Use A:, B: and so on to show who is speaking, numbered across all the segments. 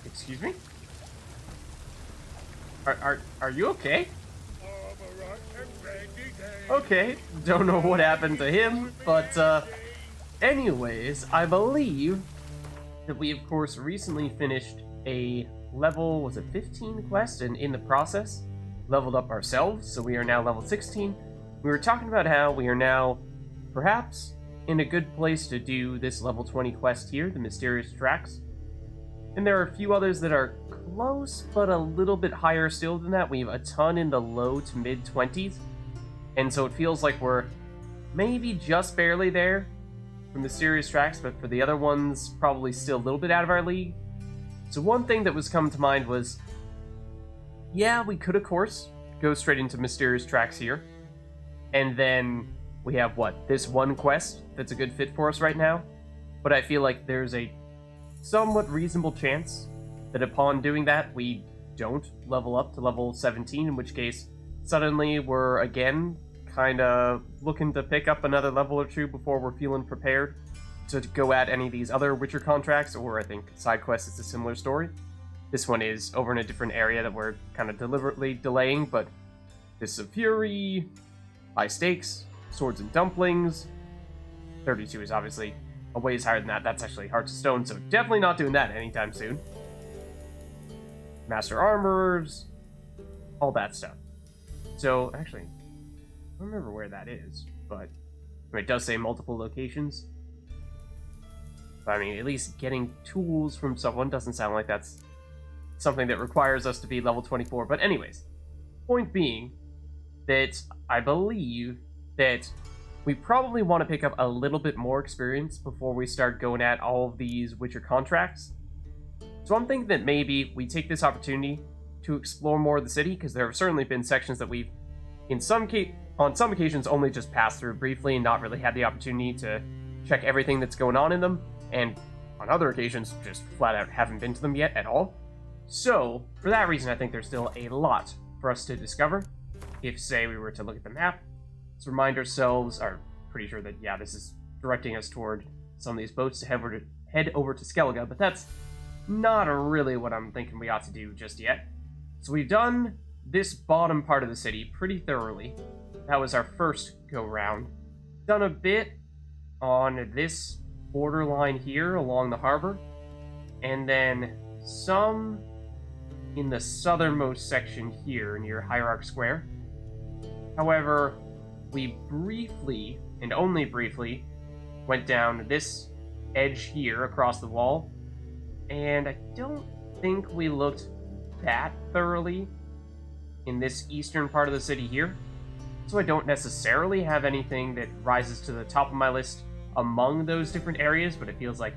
A: Excuse me? Are you okay? Okay, don't know what happened to him, but, anyways, I believe that we, of course, recently finished a level, was it 15 quest, and in the process, leveled up ourselves, so we are now level 16. We were talking about how we are now, perhaps, in a good place to do this level 20 quest here, the Mysterious Tracks. And there are a few others that are close, but a little bit higher still than that. We have a ton in the low to mid 20s, and so it feels like we're maybe just barely there for Mysterious Tracks, but for the other ones, probably still a little bit out of our league. So one thing that was come to mind was, yeah, we could, of course, go straight into Mysterious Tracks here, and then we have, what, this one quest that's a good fit for us right now? But I feel like there's a somewhat reasonable chance that upon doing that, we don't level up to level 17, in which case, suddenly we're, again, kind of looking to pick up another level or two before we're feeling prepared to go at any of these other Witcher contracts, or I think side quests is a similar story. This one is over in a different area that we're kind of deliberately delaying, but Fists of Fury, High Stakes, Swords and Dumplings. 32 is obviously a ways higher than that. That's actually Hearts of Stone, so definitely not doing that anytime soon. Master Armorers, all that stuff. So, actually, I don't remember where that is, but it does say multiple locations. But I mean, at least getting tools from someone doesn't sound like that's something that requires us to be level 24. But anyways, point being that I believe that we probably want to pick up a little bit more experience before we start going at all of these Witcher contracts. So I'm thinking that maybe we take this opportunity to explore more of the city, because there have certainly been sections that we've, on some occasions, only just passed through briefly and not really had the opportunity to check everything that's going on in them, and on other occasions, just flat out haven't been to them yet at all. So, for that reason, I think there's still a lot for us to discover. If, say, we were to look at the map, let's remind ourselves, are pretty sure that, yeah, this is directing us toward some of these boats to head over to Skellige, but that's not really what I'm thinking we ought to do just yet. So we've done this bottom part of the city pretty thoroughly. That was our first go-round. Done a bit on this borderline here along the harbor, and then some in the southernmost section here near Hierarch Square. However, we briefly, and only briefly, went down this edge here across the wall, and I don't think we looked that thoroughly in this eastern part of the city here, so I don't necessarily have anything that rises to the top of my list among those different areas, but it feels like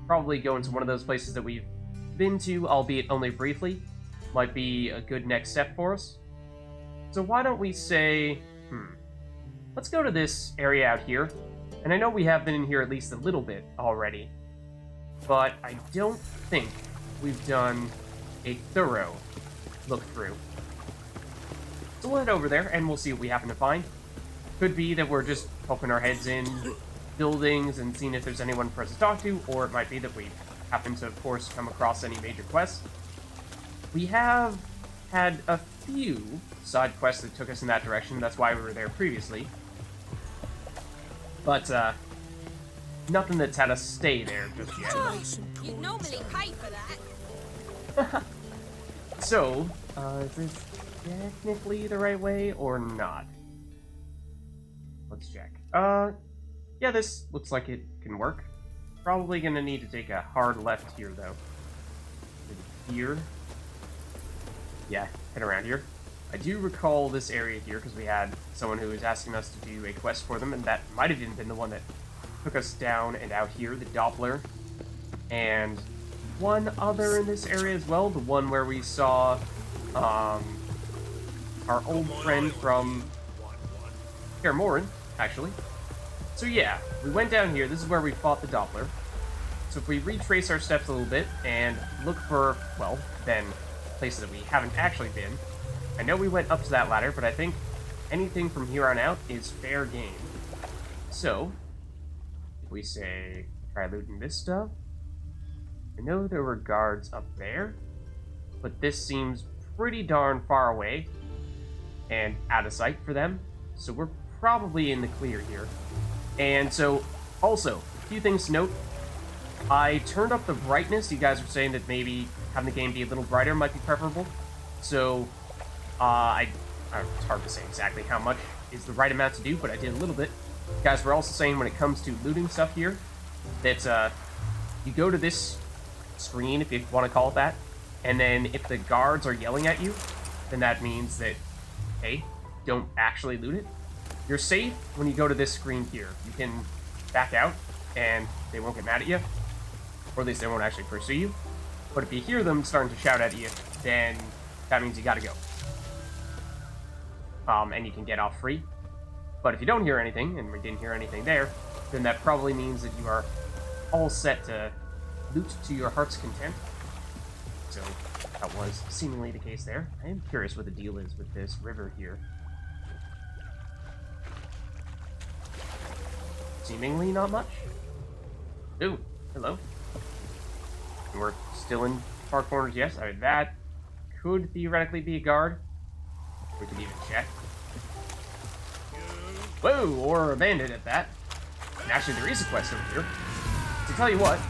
A: probably going to one of those places that we've been to, albeit only briefly, might be a good next step for us. So why don't we say, let's go to this area out here, and I know we have been in here at least a little bit already, but I don't think we've done a thorough look through. So we'll head over there, and we'll see what we happen to find. Could be that we're just poking our heads in buildings and seeing if there's anyone for us to talk to, or it might be that we happen to, of course, come across any major quests. We have had a few side quests that took us in that direction, that's why we were there previously. But, nothing that's had us stay there just yet.
B: You normally pay for that.
A: So, is this technically the right way or not? Let's check. Yeah, this looks like it can work. Probably gonna need to take a hard left here, though. Here. Yeah, head around here. I do recall this area here because we had someone who was asking us to do a quest for them, and that might have even been the one that took us down and out here, the Doppler. And one other in this area as well, the one where we saw our old friend from Kaer Morhen, actually. So yeah, we went down here. This is where we fought the Doppler. So if we retrace our steps a little bit and look for, well, then places that we haven't actually been. I know we went up to that ladder, but I think anything from here on out is fair game. So, if we say, try looting this stuff. I know there were guards up there, but this seems pretty darn far away and out of sight for them, so we're probably in the clear here. And so, also, a few things to note. I turned up the brightness. You guys were saying that maybe having the game be a little brighter might be preferable. So, it's hard to say exactly how much is the right amount to do, but I did a little bit. You guys were also saying when it comes to looting stuff here, that you go to this screen, if you want to call it that, and then if the guards are yelling at you, then that means that, hey, don't actually loot it. You're safe when you go to this screen here. You can back out, and they won't get mad at you, or at least they won't actually pursue you. But if you hear them starting to shout at you, then that means you gotta go. And you can get off free. But if you don't hear anything, and we didn't hear anything there, then that probably means that you are all set to loot to your heart's content. So that was seemingly the case there. I am curious what the deal is with this river here. Seemingly not much. Ooh, hello. We're still in far corners, yes. I mean, that could theoretically be a guard. We could even check. Whoa, or a bandit at that. And actually, there is a quest over here. To tell you what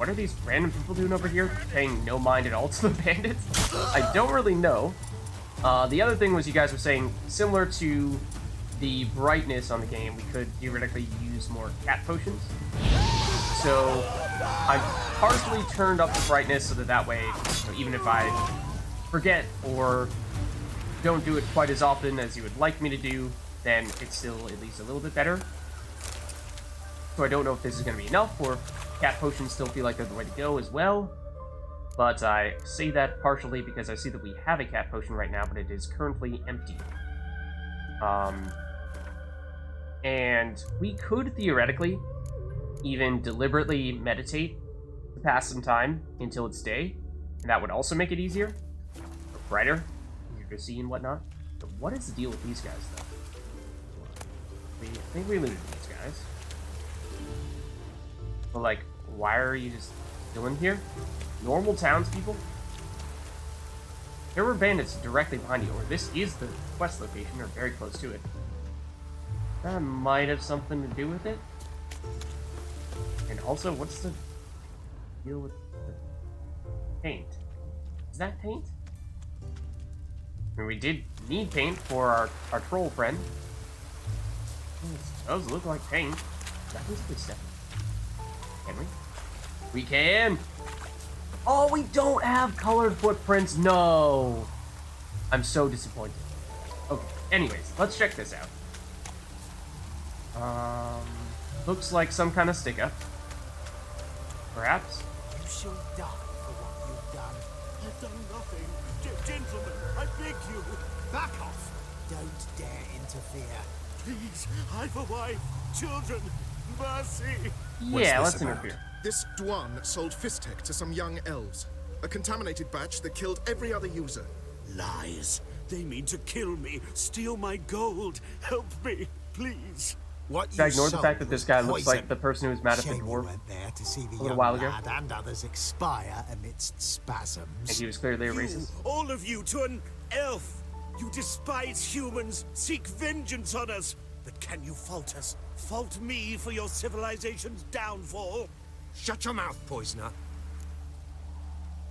A: are these random people doing over here, paying no mind at all to the bandits? I don't really know. The other thing was you guys were saying, similar to the brightness on the game, we could theoretically use more cat potions. So I've partially turned up the brightness so that way, even if I forget or don't do it quite as often as you would like me to do, then it's still at least a little bit better. So I don't know if this is going to be enough, or if cat potions still feel like they're the way to go as well. But I say that partially because I see that we have a cat potion right now, but it is currently empty. And we could theoretically even deliberately meditate to pass some time until it's day, and that would also make it easier, or brighter, easier to see and whatnot. But what is the deal with these guys, though? I think we looted these guys. But, like, why are you just chilling here? Normal townspeople? There were bandits directly behind you, or this is the quest location, or very close to it. That might have something to do with it. And also, what's the deal with the paint? Is that paint? I mean, we did need paint for our troll friend. It does look like paint. That was a good step. Can we? We can! Oh, we don't have colored footprints! No! I'm so disappointed. Okay, anyways, let's check this out. Looks like some kind of stick-up. Perhaps?
C: You shall die for what you've done.
D: I've done nothing. Gentlemen, I beg you, back off.
C: Don't dare interfere.
D: Please, I've a wife, children, mercy.
A: Yeah,
E: What's
A: let's
E: this about?
A: interfere.
E: This Dwan sold Fistek to some young elves. A contaminated batch that killed every other user.
D: Lies. They mean to kill me, steal my gold. Help me, please.
C: What
A: Should I
C: you
A: ignore the
C: sold
A: fact that this guy
C: was
A: looks like
C: poison.
A: the person who was mad at the
C: Shame you
A: dwarf?
C: weren't there to see the
A: little
C: young
A: while ago.
C: lad and others expire amidst spasms.
A: And he was clearly a
D: You,
A: racist.
D: all of you, to an elf. You despise humans, seek vengeance on us. But can you fault us? Fault me for your civilization's downfall?
E: Shut your mouth, poisoner.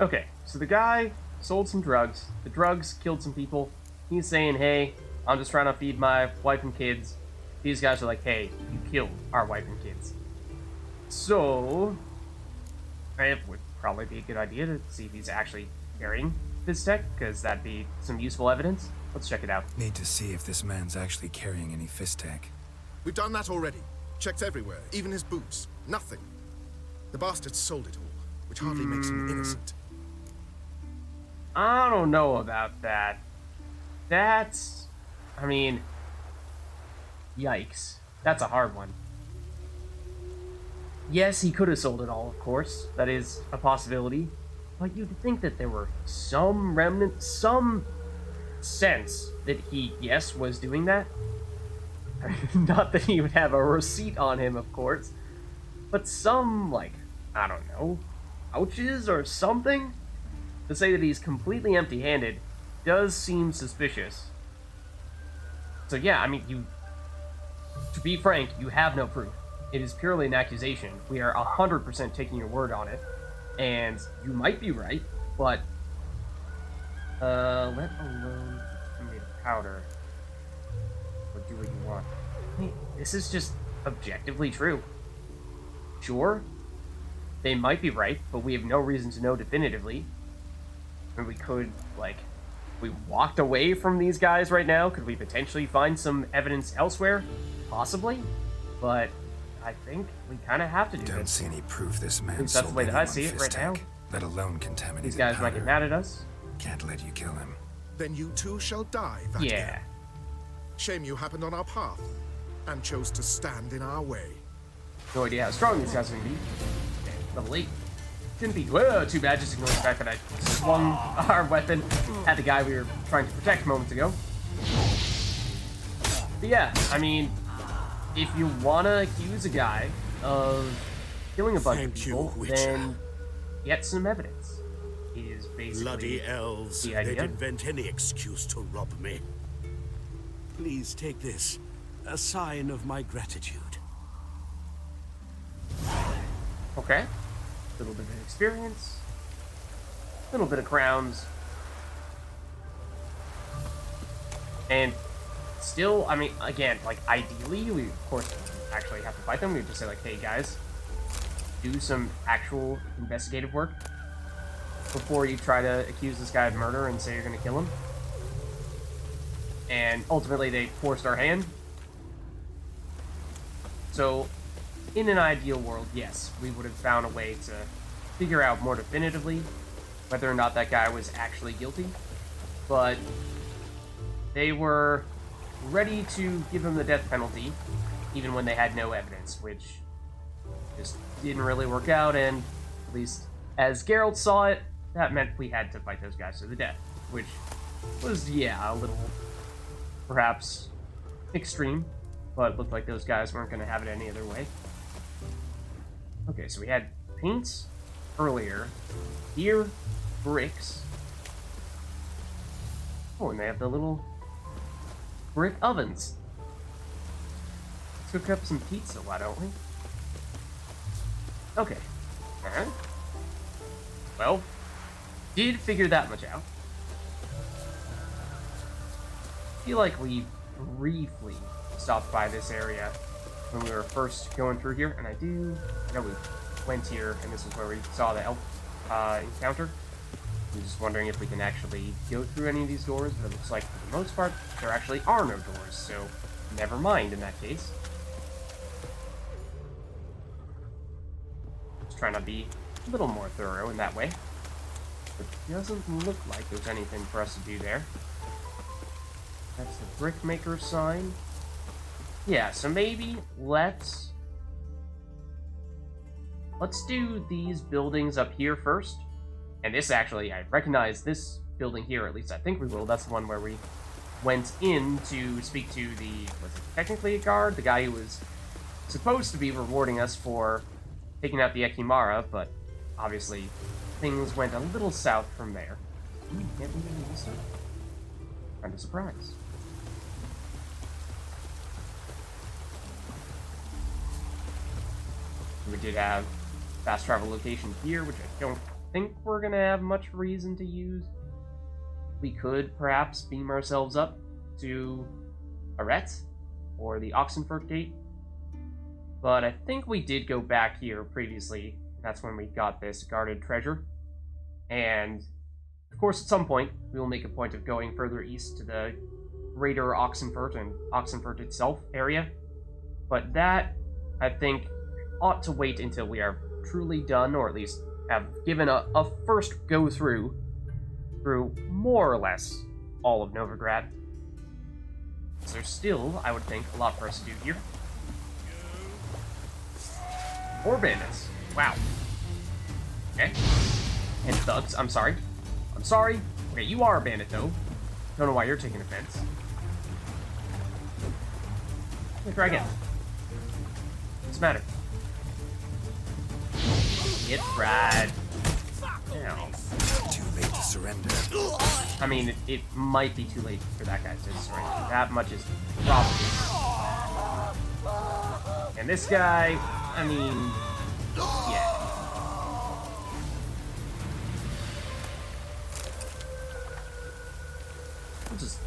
A: Okay, so the guy sold some drugs. The drugs killed some people. He's saying, hey, I'm just trying to feed my wife and kids. These guys are like, hey, you killed our wife and kids. So, it would probably be a good idea to see if he's actually carrying this tech, because that'd be some useful evidence. Let's check it out.
F: Need to see if this man's actually carrying any Fistek.
E: We've done that already. Checked everywhere, even his boots. Nothing. The bastard sold it all, which hardly makes him innocent.
A: I don't know about that. That's... I mean... Yikes. That's a hard one. Yes, he could have sold it all, of course. That is a possibility. But you'd think that there were some remnant, some sense that he, yes, was doing that. Not that he would have a receipt on him, of course. But some, like, I don't know, pouches or something? To say that he's completely empty-handed does seem suspicious. So yeah, I mean, to be frank, you have no proof. It is purely an accusation. We are 100% taking your word on it. And you might be right, but let alone made of powder. Or do what you want. I mean, this is just objectively true. Sure, they might be right, but we have no reason to know definitively. And we could, like, we walked away from these guys right now. Could we potentially find some evidence elsewhere? Possibly, but I think we kind of have to do
F: Don't
A: this.
F: see any proof this man
A: That's the
F: sold
A: way that I
F: anyone
A: see it right now.
F: Fistech, let alone contaminated
A: These guys might
F: powder.
A: get mad at us.
F: Can't let you kill him.
E: Then you too shall die, Vatgar.
A: Yeah.
E: Shame you happened on our path and chose to stand in our way.
A: No idea how strong these guys are going to be. Level 8. Shouldn't be. Whoa, too bad. Just ignore the fact that I swung our weapon at the guy we were trying to protect moments ago. But yeah, I mean, if you want to accuse a guy of killing a bunch of
D: Thank you,
A: people,
D: Witcher.
A: then get some evidence. Is basically
D: Bloody elves.
A: the
D: They'd
A: idea.
D: invent any excuse to rob me. Please take this. A sign of my gratitude.
A: Okay. A little bit of experience. A little bit of crowns. And still, I mean, again, like, ideally, we, of course, actually have to fight them. We would just say, like, hey, guys, do some actual investigative work before you try to accuse this guy of murder and say you're going to kill him. And ultimately, they forced our hand. So, in an ideal world, yes, we would have found a way to figure out more definitively whether or not that guy was actually guilty. But they were ready to give him the death penalty, even when they had no evidence, which just didn't really work out, and at least as Geralt saw it, that meant we had to fight those guys to the death, which was, yeah, a little, perhaps, extreme, but it looked like those guys weren't going to have it any other way. Okay, so we had paints earlier, here, bricks. Oh, and they have the little brick ovens. Let's cook up some pizza, why don't we? Okay. Well, did figure that much out. I feel like we briefly stopped by this area when we were first going through here, and I know we went here, and this is where we saw the elf encounter. I'm just wondering if we can actually go through any of these doors, but it looks like for the most part, there actually are no doors, so never mind in that case. Just trying to be a little more thorough in that way. But it doesn't look like there's anything for us to do there. That's the brickmaker sign. Yeah, so maybe let's do these buildings up here first. And this actually, I recognize this building here, at least I think we will. That's the one where we went in to speak to the, was it technically a guard? The guy who was supposed to be rewarding us for taking out the Ekimara, but obviously things went a little south from there. Can't believe any of this stuff. Kind of surprised. We did have fast travel location here, which I don't think we're gonna have much reason to use. We could perhaps beam ourselves up to Arret or the Oxenfurt Gate, but I think we did go back here previously. That's when we got this guarded treasure, and of course at some point we will make a point of going further east to the greater Oxenfurt and Oxenfurt itself area, but that I think ought to wait until we are truly done, or at least have given a first go through more or less all of Novigrad. So there's still, I would think, a lot for us to do here. More bandits. Wow. Okay. And thugs. I'm sorry. I'm sorry. Okay, you are a bandit, though. Don't know why you're taking offense. Let me try again. What's the matter? Get fried. now.
F: Too late to surrender.
A: I mean, it might be too late for that guy to surrender. That much is probably. And this guy, I mean, yeah. We'll just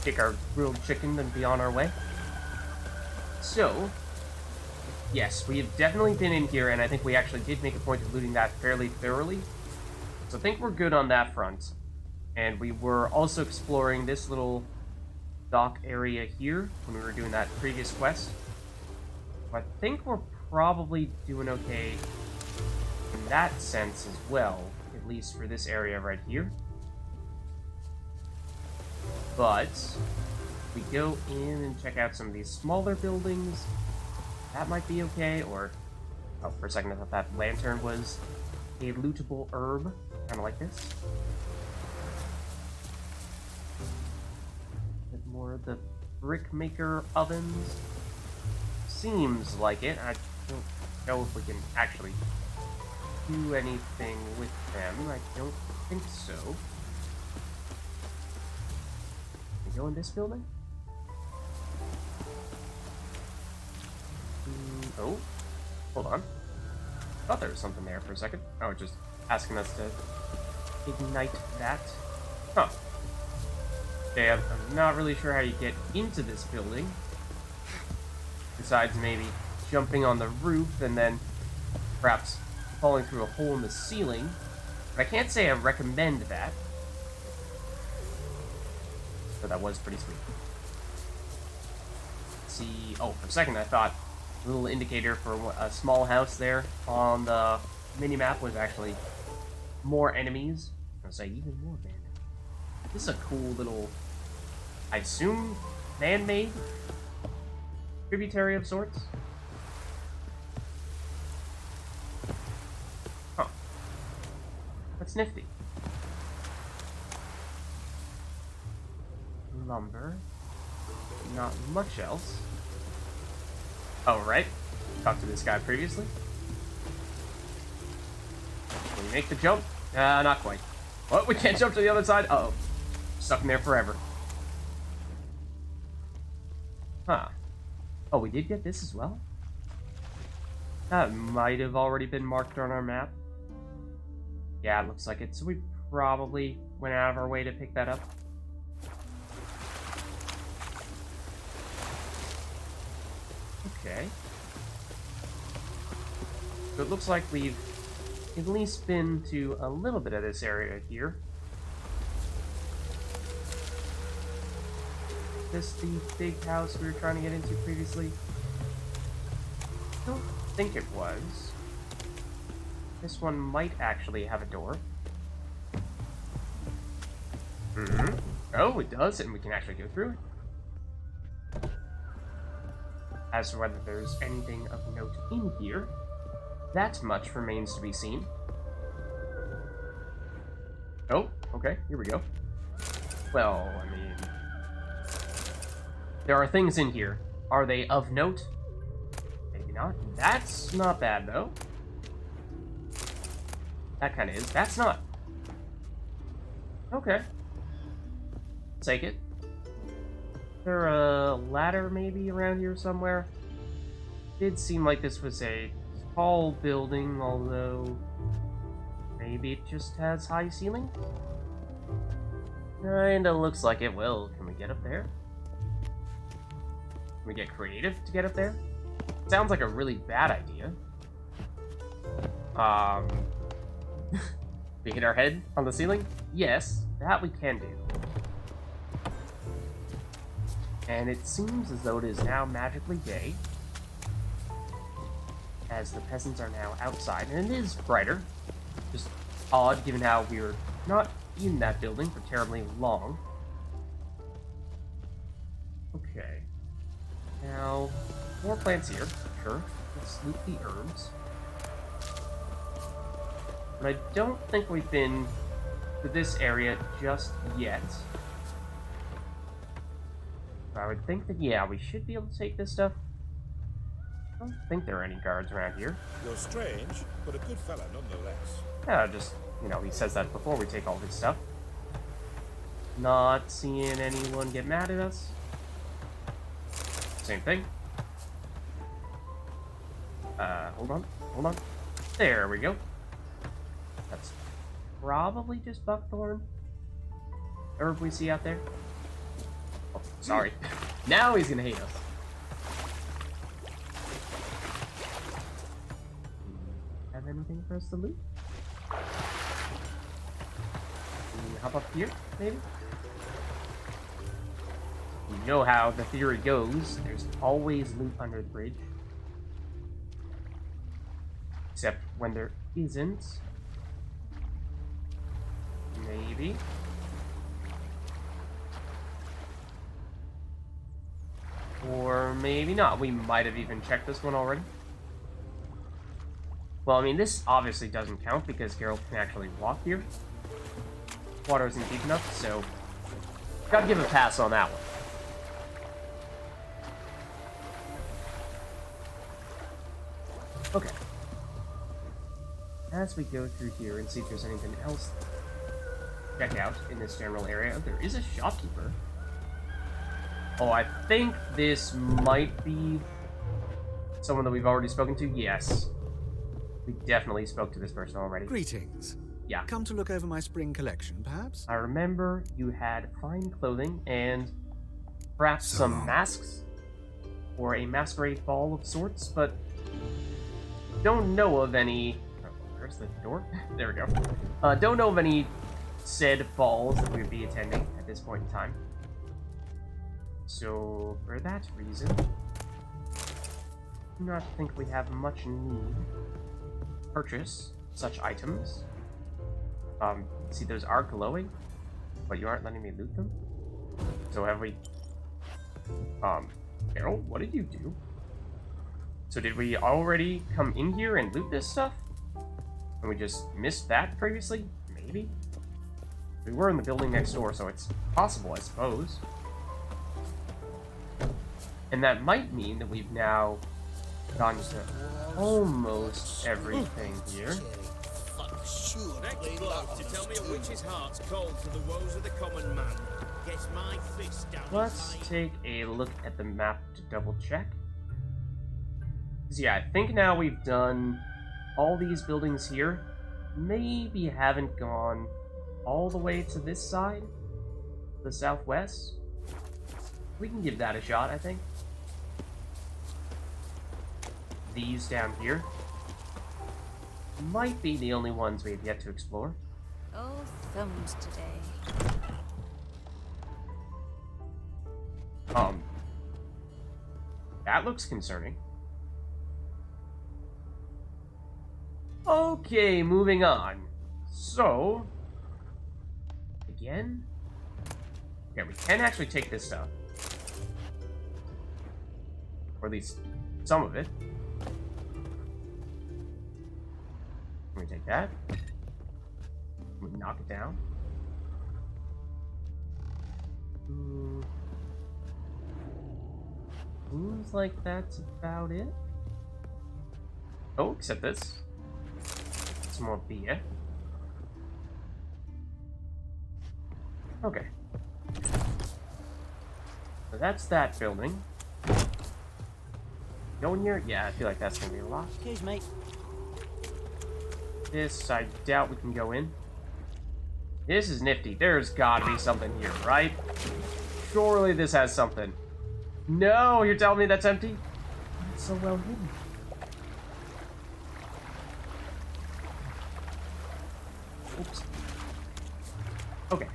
A: take our grilled chicken and be on our way. So, yes, we have definitely been in here, and I think we actually did make a point of looting that fairly thoroughly. So I think we're good on that front. And we were also exploring this little dock area here when we were doing that previous quest. So I think we're probably doing okay in that sense as well, at least for this area right here. But we go in and check out some of these smaller buildings. That might be okay, or... Oh, for a second I thought that lantern was a lootable herb. Kind of like this. A bit more of the brickmaker ovens. Seems like it. I don't know if we can actually do anything with them. I don't think so. Can we go in this building? Oh, hold on. I thought there was something there for a second. Oh, just asking us to ignite that. Huh. Okay, I'm not really sure how you get into this building. Besides maybe jumping on the roof and then perhaps falling through a hole in the ceiling. But I can't say I recommend that. But that was pretty sweet. Let's see. Oh, for a second I thought a little indicator for a small house there on the minimap was actually more enemies. I was gonna say even more bandits. This is a cool little, I assume, man-made tributary of sorts. Huh. That's nifty. Lumber. Not much else. Oh, right. Talked to this guy previously. Can we make the jump? Not quite. What? We can't jump to the other side? Uh-oh. Stuck in there forever. Huh. Oh, we did get this as well? That might have already been marked on our map. Yeah, it looks like it. So we probably went out of our way to pick that up. Okay. So it looks like we've at least been to a little bit of this area here. Is this the big house we were trying to get into previously? I don't think it was. This one might actually have a door. Mm-hmm. Oh, it does, and we can actually go through it. As to whether there's anything of note in here, that much remains to be seen. Oh, okay, here we go. Well, I mean... there are things in here. Are they of note? Maybe not. That's not bad, though. That kind of is. That's not. Okay. Take it. Is there a ladder maybe around here somewhere? Did seem like this was a tall building, although maybe it just has high ceiling? Kinda looks like it will. Can we get up there? Can we get creative to get up there? Sounds like a really bad idea. We hit our head on the ceiling? Yes, that we can do. And it seems as though it is now magically day, as the peasants are now outside, and it is brighter. Just odd, given how we were not in that building for terribly long. Okay. Now, more plants here, sure. Let's loot the herbs. But I don't think we've been to this area just yet. I would think that, yeah, we should be able to take this stuff. I don't think there are any guards around here.
D: You're strange, but a good fella nonetheless.
A: Yeah, just you know, he says that before we take all his stuff. Not seeing anyone get mad at us. Same thing. Hold on. There we go. That's probably just buckthorn. Herb we see out there. Oh, sorry. Now he's gonna hate us. Have anything for us to loot? Hop up here, maybe? You know how the theory goes. There's always loot under the bridge. Except when there isn't. Maybe. Or maybe not. We might have even checked this one already. Well, I mean, this obviously doesn't count because Geralt can actually walk here. Water isn't deep enough, so gotta give a pass on that one. Okay. As we go through here and see if there's anything else to check out in this general area, there is a shopkeeper. Oh, I think this might be someone that we've already spoken to. Yes. We definitely spoke to this person already.
F: Greetings.
A: Yeah.
F: Come to look over my spring collection, perhaps?
A: I remember you had fine clothing and perhaps
F: So
A: some
F: long.
A: masks or a masquerade ball of sorts, but don't know of any. Oh, where's the door? There we go. Don't know of any said balls that we would be attending at this point in time. So, for that reason, I do not think we have much need to purchase such items. See, those are glowing, but you aren't letting me loot them. So have we... Carol, what did you do? So did we already come in here and loot this stuff? And we just missed that previously? Maybe? We were in the building next door, so it's possible, I suppose. And that might mean that we've now gone to almost everything here.
D: Next bloke to tell me a witch's heart's cold to the woes of the common man. Gets my fist down.
A: Let's take a look at the map to double check. 'Cause yeah, I think now we've done all these buildings here. Maybe haven't gone all the way to this side, the southwest. We can give that a shot, I think. These down here might be the only ones we've yet to explore.
B: Oh, thumbs today.
A: That looks concerning. Okay, moving on. So, again? Yeah, we can actually take this stuff. Or at least some of it. Can we take that? Can we knock it down? Seems like that's about it. Oh, except this. Some more beer. Okay. So that's that building. Go in here? Yeah, I feel like that's gonna be a lot.
G: Excuse me.
A: This, I doubt we can go in. This is nifty. There's gotta be something here, right? Surely this has something. No, you're telling me that's empty? It's so well hidden. Oops. Okay.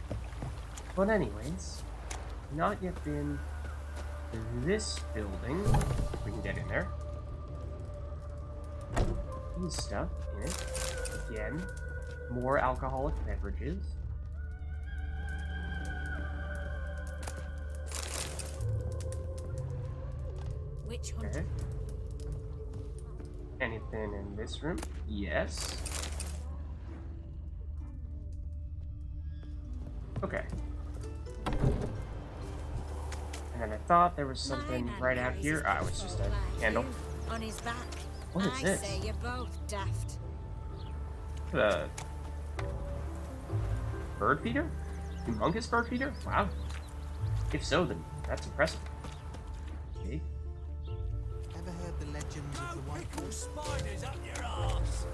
A: But anyways, not yet been to this building. If we can get in there. These stuff in it. Again, more alcoholic beverages.
B: Witch hunter.
A: Okay. Anything in this room? Yes. Okay. And then I thought there was something
B: Mine
A: right out
B: and
A: here.
B: yours
A: Ah, it was just a
B: like
A: candle.
B: you, on his back.
A: What is
B: I
A: this?
B: say you're both daft.
A: The Bird feeder? Humongous bird feeder? Wow. If so, then that's impressive. Okay.
C: Ever heard the legends of the White
D: Pickle spiders up your arse.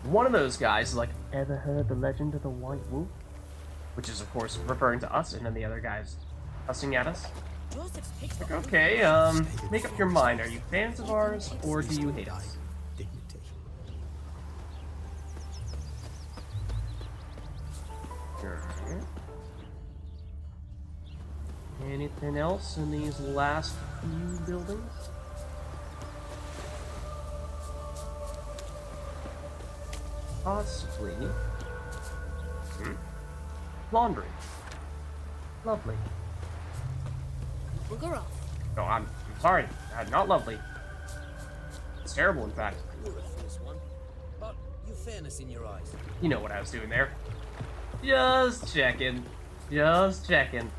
A: One of those guys is like, ever heard the legend of the White Wolf? Which is, of course, referring to us, and then the other guy's cussing at us.
B: Joseph's picked
A: Like,
B: up.
A: okay, make up your mind. Are you fans of ours, or do you hate us?
C: dignity?
A: Alright. Anything else in these last few buildings? Possibly. Laundry. Lovely.
B: Booger off.
A: No, I'm sorry. Not lovely. It's terrible, in fact.
G: This one, but you fairness in your eyes.
A: You know what I was doing there. Just checking. Just checking.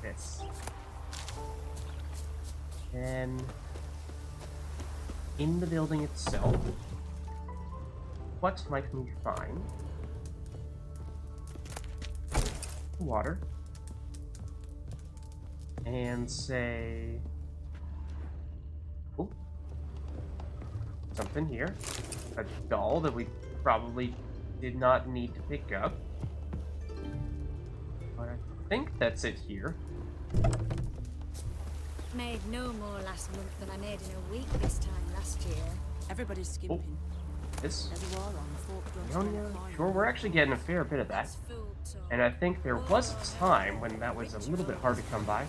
A: This. And in the building itself, what might we find? Water. And say... Oh. Something here. A doll that we probably did not need to pick up. But I think that's it here.
B: Made no more last month than I made in a week this time last year. Everybody's skimping.
A: This.
B: There's a war on. Folk don't
A: Oh,
B: spend
A: yeah.
B: a coin.
A: Sure, we're actually getting a fair bit of that.
B: It's food talk.
A: And I think there was a time when that was a little bit hard to come by.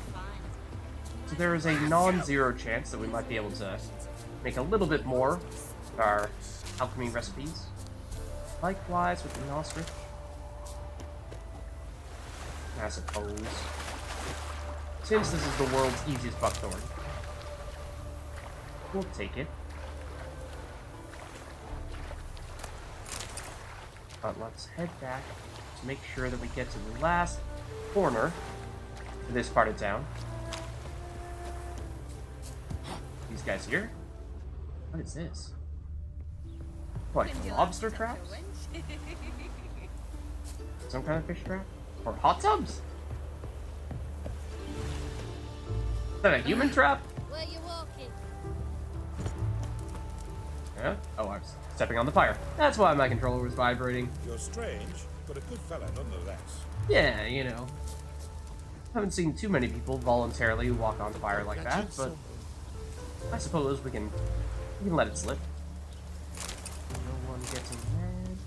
A: So there is a non-zero chance that we might be able to make a little bit more of our alchemy recipes. Likewise with the nostril. I suppose. Since this is the world's easiest buckthorn, we'll take it. But let's head back to make sure that we get to the last corner of this part of town. These guys here? What is this? Like lobster traps? Some kind of fish trap? Or hot tubs? Is that a human trap?
B: Where you walking?
A: Yeah? Oh, I was stepping on the fire. That's why my controller was vibrating.
H: You're strange, but a good fella nonetheless.
A: Yeah, you know. Haven't seen too many people voluntarily walk on fire like that, but I suppose we can let it slip. No one gets mad.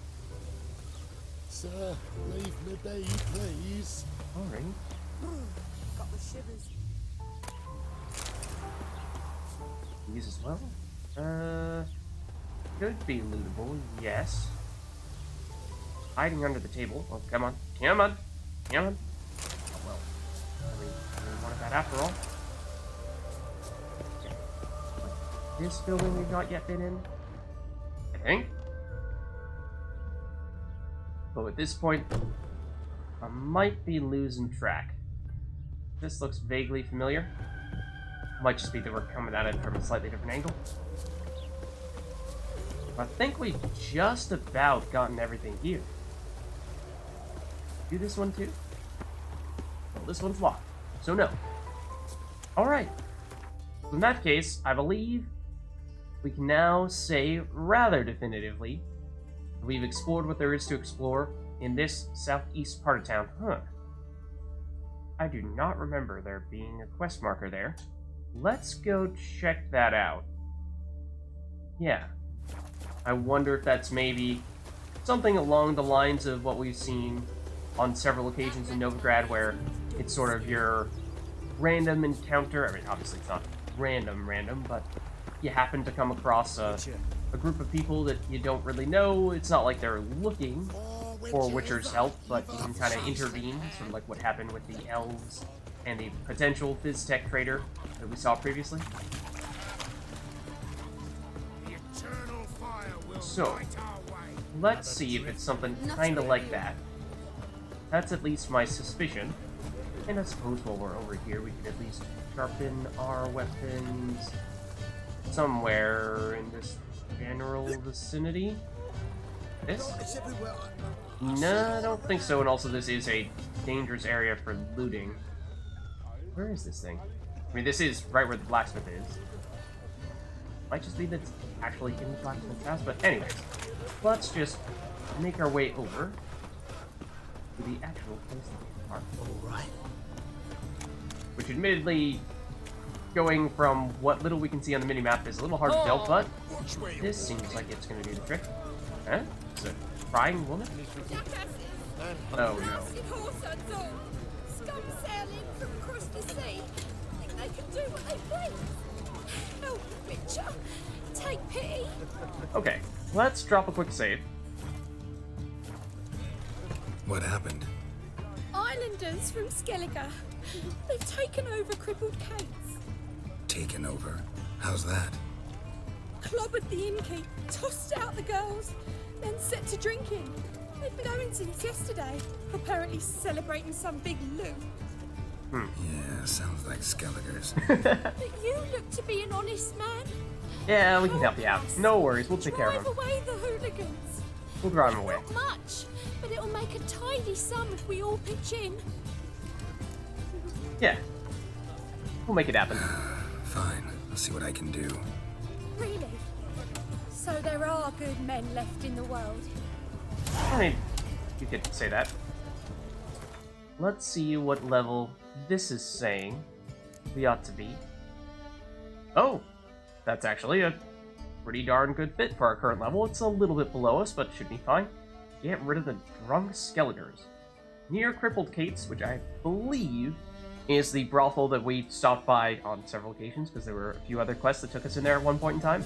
H: Sir, leave me be, please.
A: Alright.
B: Got the shivers.
A: These as well. Could be lootable, yes. Hiding under the table. Oh, come on. Come on. Come on. Oh, well. I really wanted that after all. Okay. This building we've not yet been in, I think. But at this point, I might be losing track. This looks vaguely familiar. Might just be that we're coming at it from a slightly different angle. I think we've just about gotten everything here. Do this one too? Well, this one's locked, so no. Alright. In that case, I believe we can now say rather definitively that we've explored what there is to explore in this southeast part of town. Huh. I do not remember there being a quest marker there. Let's go check that out. Yeah. I wonder if that's maybe something along the lines of what we've seen on several occasions in Novigrad, where it's sort of your random encounter. I mean, obviously it's not random, but you happen to come across a group of people that you don't really know. It's not like they're looking for Witcher's help, but you can kind of intervene, sort of like what happened with the elves and the potential Vids tech trader that we saw previously. So, let's see if it's something kind of like that. That's at least my suspicion. And I suppose while we're over here, we could at least sharpen our weapons somewhere in this general vicinity. This?
C: It's everywhere.
A: No, I don't think so. And also, this is a dangerous area for looting. Where is this thing? I mean, this is right where the blacksmith is. Might just be that it's actually in the blacksmith's house, but anyways, let's just make our way over to the actual place that we are.
C: All right.
A: Which, admittedly, going from what little we can see on the minimap is a little hard to tell, but this seems like it's going to do the trick. Huh? It's a crying woman? Oh no.
B: Scum sailing from across the sea. Think they can do what they please. Help, Witcher. Take pity.
A: Okay, let's drop a quick save.
I: What happened?
B: Islanders from Skellige. They've taken over crippled Kate's.
I: Taken over? How's that?
B: Clobbered the innkeep, tossed out the girls, then set to drinking. They've been going since yesterday, apparently celebrating some big loot.
I: Yeah, sounds like Skelligers.
B: But you look to be an honest man.
A: Yeah, we can help you out. No worries, we'll take care of
B: Drive
A: him.
B: away the hooligans.
A: We'll drive him away.
B: Not much, but it'll make a tidy sum if we all pitch in.
A: Yeah. We'll make it happen.
I: Fine, I'll see what I can do.
B: Really? So there are good men left in the world.
A: I mean, you could say that. Let's see what level this is saying we ought to be. Oh! That's actually a pretty darn good fit for our current level. It's a little bit below us, but should be fine. Get rid of the drunk Skelligers. Near Crippled Kate's, which I believe is the brothel that we stopped by on several occasions, because there were a few other quests that took us in there at one point in time.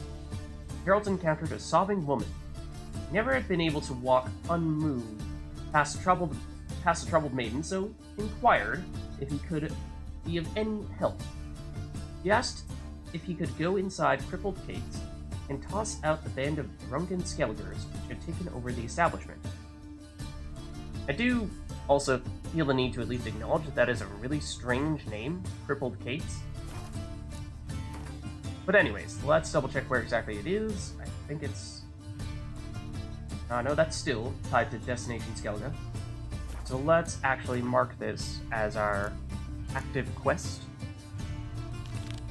A: Geralt encountered a sobbing woman. He never had been able to walk unmoved past a troubled maiden, so inquired if he could be of any help. He asked if he could go inside Crippled Kate's and toss out the band of drunken Skelligers which had taken over the establishment. I do also feel the need to at least acknowledge that that is a really strange name, Crippled Kate's. But anyways, let's double check where exactly it is. I think it's... no, that's still tied to Destination Skellige. So let's actually mark this as our active quest.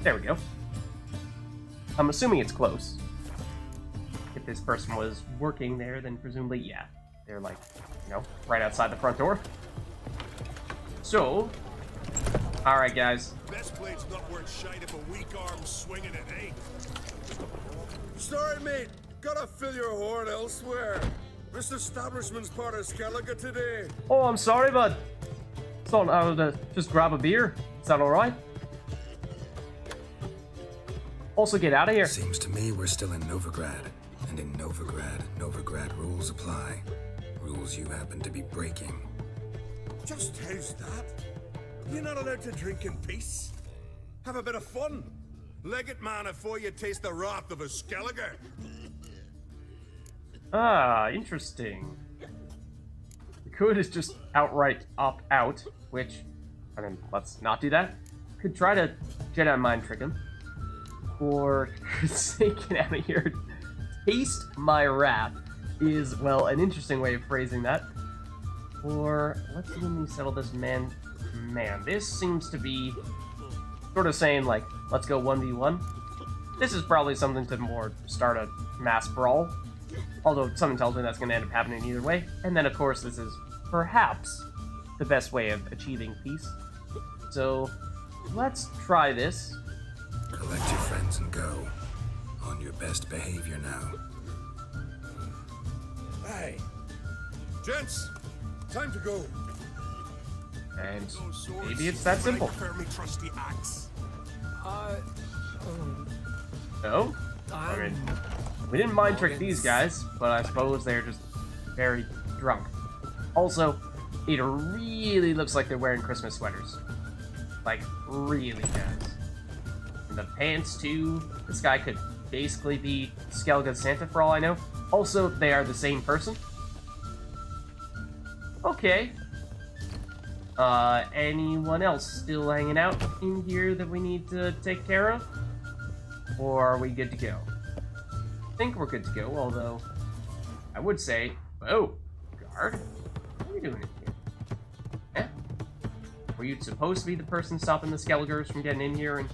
A: There we go. I'm assuming it's close. If this person was working there, then presumably, yeah. They're like, right outside the front door. So, alright guys.
D: Best blade's not worth shite if a weak arm's swinging it, eh?
H: Sorry, mate. Gotta fill your horn elsewhere. This establishment's part of Skellige today.
A: Oh, I'm sorry, bud. Thought I would just grab a beer. Is that alright? Also, get out of here.
I: Seems to me we're still in Novigrad. And in Novigrad rules apply. Rules you happen to be breaking.
D: Just how's that? You're not allowed to drink in peace? Have a bit of fun. Leg it, man, before you taste the wrath of a Skellige.
A: Ah, interesting. We could just outright opt out, which, I mean, let's not do that. Could try to Jedi mind trick him. Or say, get out of here. Taste my wrath is, well, an interesting way of phrasing that. Or, let's let me settle this man. Man, this seems to be sort of saying, like, let's go 1v1. This is probably something to more start a mass brawl. Although, something tells me that's going to end up happening either way. And then, of course, this is perhaps the best way of achieving peace. So, let's try this.
I: Collect your friends and go. On your best behavior now.
H: Hey. Gents, time to go.
A: And maybe it's that simple.
D: Me trusty axe.
A: No? I mean, we didn't mind trick these guys, but I suppose they're just very drunk. Also, it really looks like they're wearing Christmas sweaters. Like, really does. And the pants, too. This guy could basically be Skellige Santa for all I know. Also, they are the same person. Okay. Anyone else still hanging out in here that we need to take care of? Or are we good to go? think we're good to go, although I would say, oh, guard, what are you doing in here? Eh? Were you supposed to be the person stopping the Skelligers from getting in here and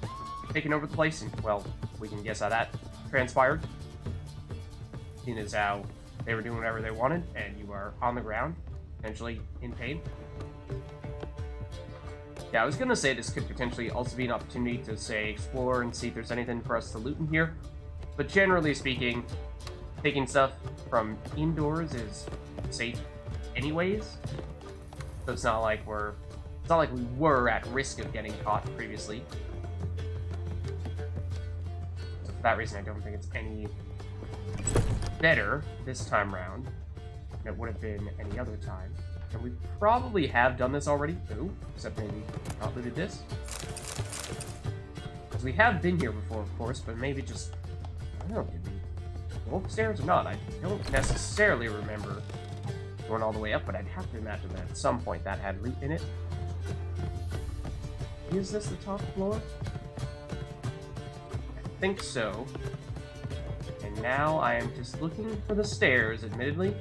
A: taking over the place? And, well, we can guess how that transpired. Seeing as how they were doing whatever they wanted, and you are on the ground, potentially in pain. Yeah, I was gonna say this could potentially also be an opportunity to, say, explore and see if there's anything for us to loot in here. But generally speaking, taking stuff from indoors is safe anyways. So it's not like we were at risk of getting caught previously. So for that reason, I don't think it's any better this time round than it would have been any other time. And we probably have done this already. Ooh, except maybe not looted this. Because we have been here before, of course, but maybe just, I don't know, did we go upstairs or not? I don't necessarily remember going all the way up, but I'd have to imagine that at some point that had loot in it. Is this the top floor? I think so. And now I am just looking for the stairs, admittedly.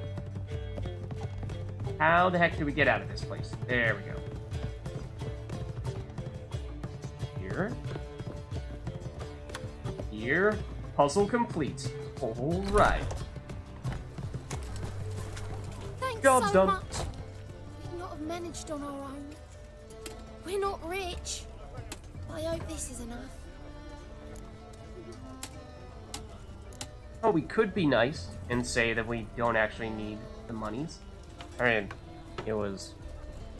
A: How the heck do we get out of this place? There we go. Here. Here. Puzzle complete. Alright.
J: Thanks
A: Job's
J: so
A: done.
J: much. We'd not have managed on our own. We're not rich. I hope this is enough.
A: Oh, we could be nice and say that we don't actually need the monies. I mean, it was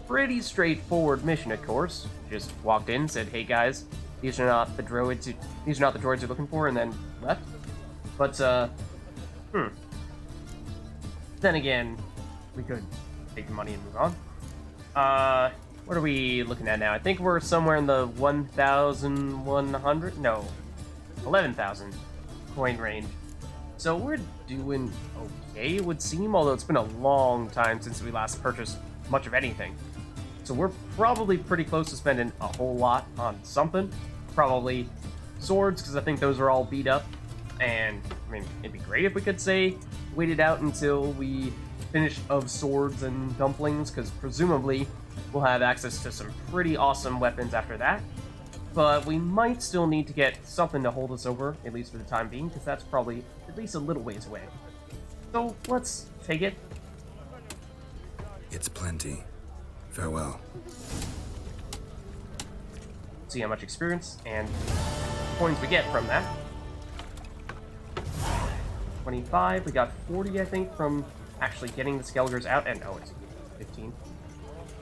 A: pretty straightforward mission, of course. Just walked in, said, "Hey guys, these are not the droids you're looking for," and then left. But then again, we could take the money and move on. What are we looking at now? I think we're somewhere in the 1,100? No, 11,000 coin range. So we're doing okay, it would seem, although it's been a long time since we last purchased much of anything. So we're probably pretty close to spending a whole lot on something. Probably swords, because I think those are all beat up. And, I mean, it'd be great if we could, say, wait it out until we finish of swords and dumplings, because presumably we'll have access to some pretty awesome weapons after that. But we might still need to get something to hold us over, at least for the time being, because that's probably at least a little ways away. So let's take it.
I: It's plenty. Farewell.
A: See how much experience and coins we get from that. 25, we got 40, I think, from actually getting the Skelligers out, and oh, it's 15.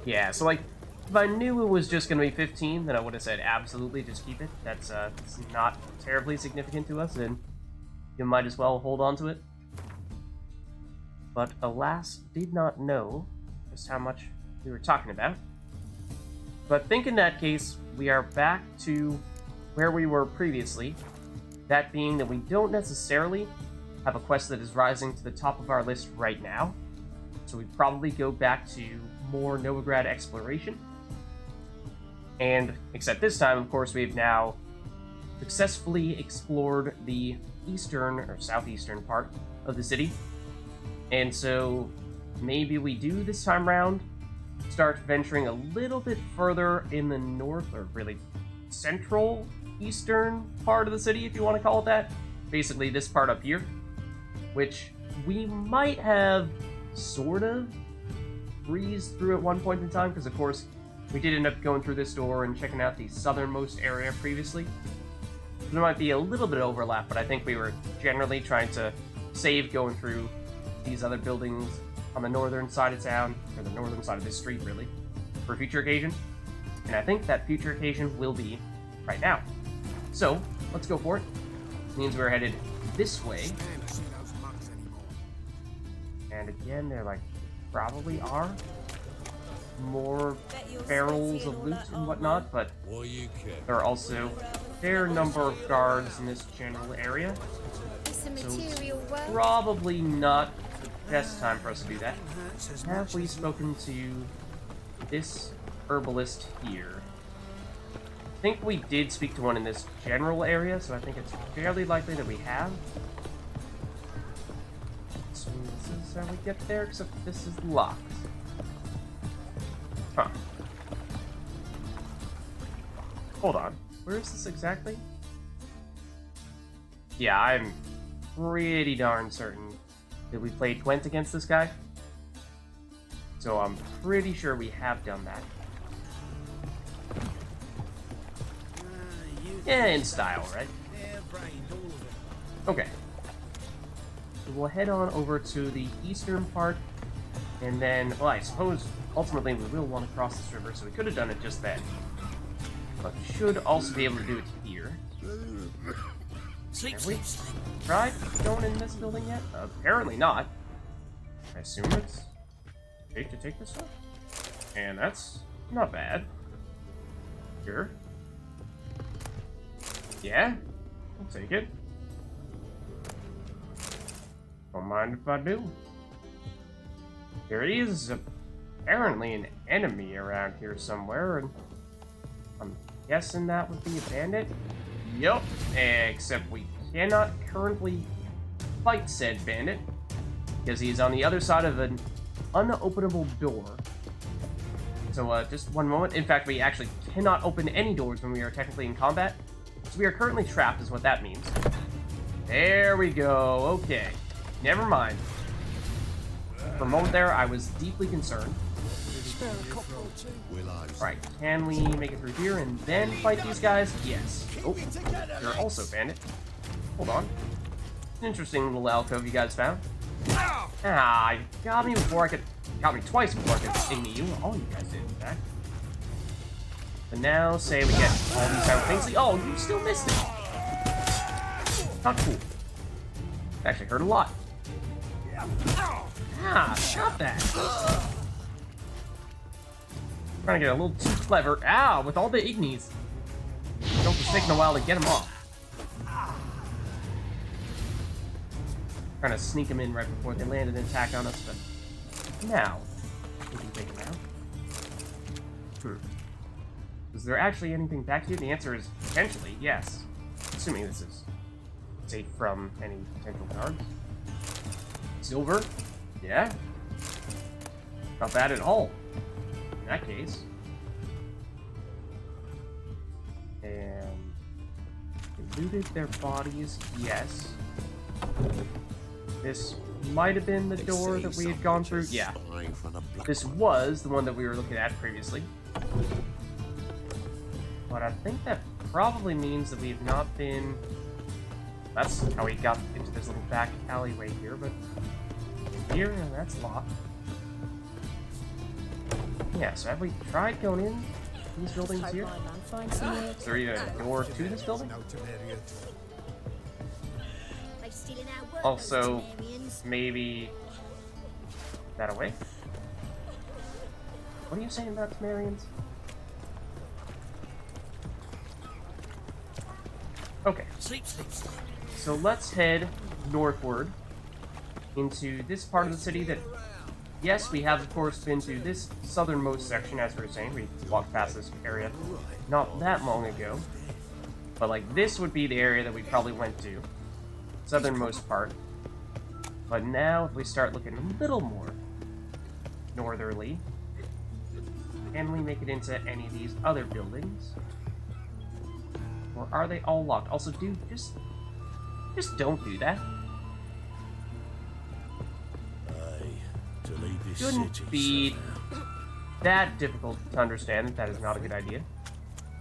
A: Yeah, so like, if I knew it was just going to be 15, then I would have said absolutely just keep it. That's it's not terribly significant to us, and you might as well hold on to it. But alas, did not know just how much we were talking about. But I think in that case, we are back to where we were previously. That being that we don't necessarily have a quest that is rising to the top of our list right now. So we probably go back to more Novigrad exploration. And, except this time, of course, we've now successfully explored the eastern or southeastern part of the city. And so maybe we do this time round start venturing a little bit further in the north, or really central eastern part of the city, if you want to call it that. Basically this part up here, which we might have sort of breezed through at one point in time, because of course we did end up going through this door and checking out the southernmost area previously. There might be a little bit of overlap, but I think we were generally trying to save going through these other buildings on the northern side of town, or the northern side of this street, really, for a future occasion. And I think that future occasion will be right now. So, let's go for it. Means we're headed this way. And again, there like probably are more barrels of loot and whatnot, but there are also a fair number of guards in this general area.
J: It's a
A: So
J: material
A: it's
J: world.
A: probably not the best time for us to do that. Have we spoken to this herbalist here? I think we did speak to one in this general area, so I think it's fairly likely that we have. That's how we get there, except this is locked. Huh. Hold on. Where is this exactly? Yeah, I'm pretty darn certain that we played Gwent against this guy. So I'm pretty sure we have done that. Yeah, in style, right? Okay. So we'll head on over to the eastern part, and then, well, I suppose ultimately we will want to cross this river, so we could have done it just then. But we should also be able to do it here.
G: Sleep,
A: Have we
G: sleep, sleep.
A: tried going in this building yet? Apparently not. I assume it's safe to take this stuff. And that's not bad. Sure. Yeah, I'll take it. Don't mind if I do. There is apparently an enemy around here somewhere, and I'm guessing that would be a bandit. Yup, except we cannot currently fight said bandit because he's on the other side of an unopenable door. So just one moment. In fact, we actually cannot open any doors when we are technically in combat. So we are currently trapped is what that means. There we go. Okay. Never mind. For a moment there, I was deeply concerned. Right, can we make it through here and then fight these guys? Yes. Oh, you're also bandit. Hold on. Interesting little alcove you guys found. Ah, you got me before I could... Got me twice before I could ignite you. All you guys did, in fact. But now, say we get all these simultaneously. Oh, you still missed it. Not cool. Actually hurt a lot. Ah, stop that. Trying to get a little too clever. Ow, with all the ignies. Don't be taking a while to get them off. Trying to sneak them in right before they land an attack on us, but now we can take them out. Is there actually anything back here? The answer is potentially yes. Assuming this is safe from any potential guards. Silver? Yeah. Not bad at all. In that case. And they looted their bodies, yes. This might have been the door that we had gone through. Yeah. This was the one that we were looking at previously. But I think that probably means that we have not been... That's how we got into this little back alleyway here, but... Here, and that's locked. Yeah, so have we tried going in these buildings here? Is there even a door to this building? Also, maybe... that away? What are you saying about Temerians? Okay.
G: Sleep, sleep, sleep.
A: So let's head northward into this part of the city that, yes, we have of course been to this southernmost section, as we were saying. We walked past this area not that long ago. But like this would be the area that we probably went to. Southernmost part. But now if we start looking a little more northerly, can we make it into any of these other buildings? Or are they all locked? Also, dude, just don't do that. Shouldn't be that difficult to understand that is not a good idea.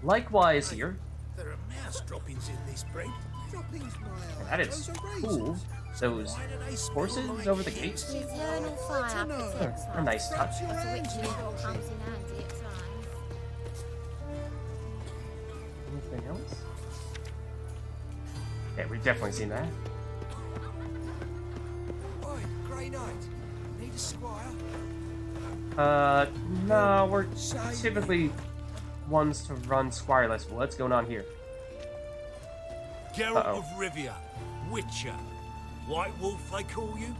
A: Likewise here.
D: There are mouse droppings in this bread. Droppings,
A: And that is cool. Those horses over the gates.
J: The eternal fire protects
A: A nice touch.
J: us, which comes in handy at times.
A: Anything else? Yeah, we've definitely seen that.
C: Oi, Grey Knight. Need a squire?
A: No, we're typically ones to run squireless. Well, what's going on here?
D: Geralt of Rivia, Witcher. White Wolf, they call you?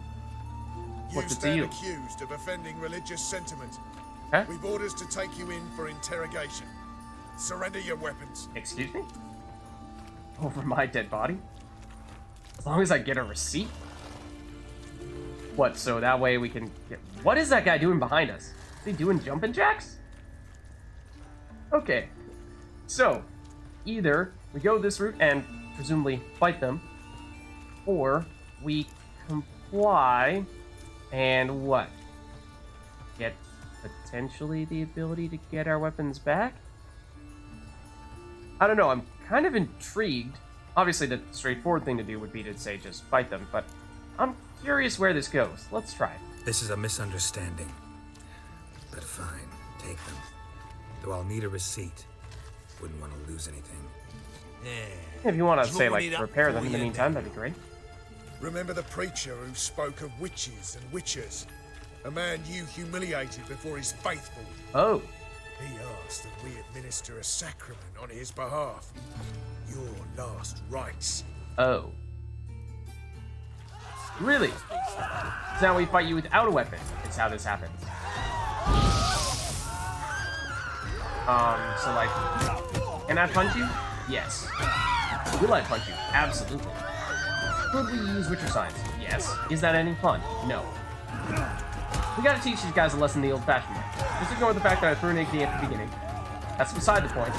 A: What's
E: You
A: it to
E: stand
A: you?
E: accused of offending religious sentiment.
A: Huh?
E: We've orders to take you in for interrogation. Surrender your weapons.
A: Excuse me? Over my dead body? As long as I get a receipt? What, so that way we can get... What is that guy doing behind us? Is he doing jumping jacks? Okay. So, either we go this route and presumably fight them, or we comply and what? Get potentially the ability to get our weapons back? I don't know, I'm kind of intrigued. Obviously, the straightforward thing to do would be to say just fight them, but I'm curious where this goes. Let's try.
I: This is a misunderstanding. But fine, take them. Though I'll need a receipt. Wouldn't want to lose anything.
A: If you want to say, like, repair them in the meantime, that'd be great.
H: Remember the preacher who spoke of witches and witchers? A man you humiliated before his faithful.
A: Oh.
H: He asked that we administer a sacrament on his behalf. Your last rites.
A: Oh. Really? So now we fight you without a weapon. It's how this happens. So like, can I punch you? Yes. Will I punch you? Absolutely. Could we use Witcher signs? Yes. Is that any fun? No. We gotta teach these guys a lesson the old-fashioned way. Just ignore the fact that I threw an AD at the beginning. That's beside the point.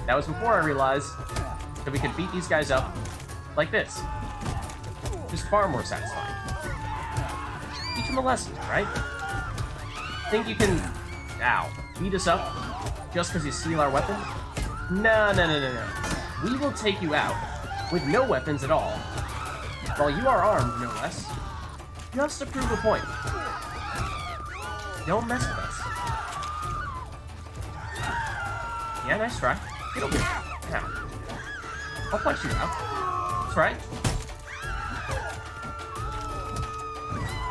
A: That was before I realized that we could beat these guys up like this. Just far more satisfying. Teach them a lesson, right? Think you can, beat us up just because you steal our weapons? No. We will take you out with no weapons at all, while you are armed, no less, just to prove a point. Don't mess with us. Yeah, nice try. Get over here. Now, I'll punch you out. That's right.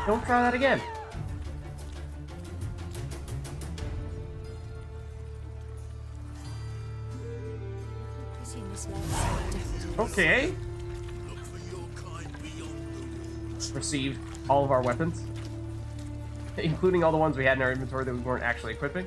A: Don't try that again. Okay. Received all of our weapons, including all the ones we had in our inventory that we weren't actually equipping.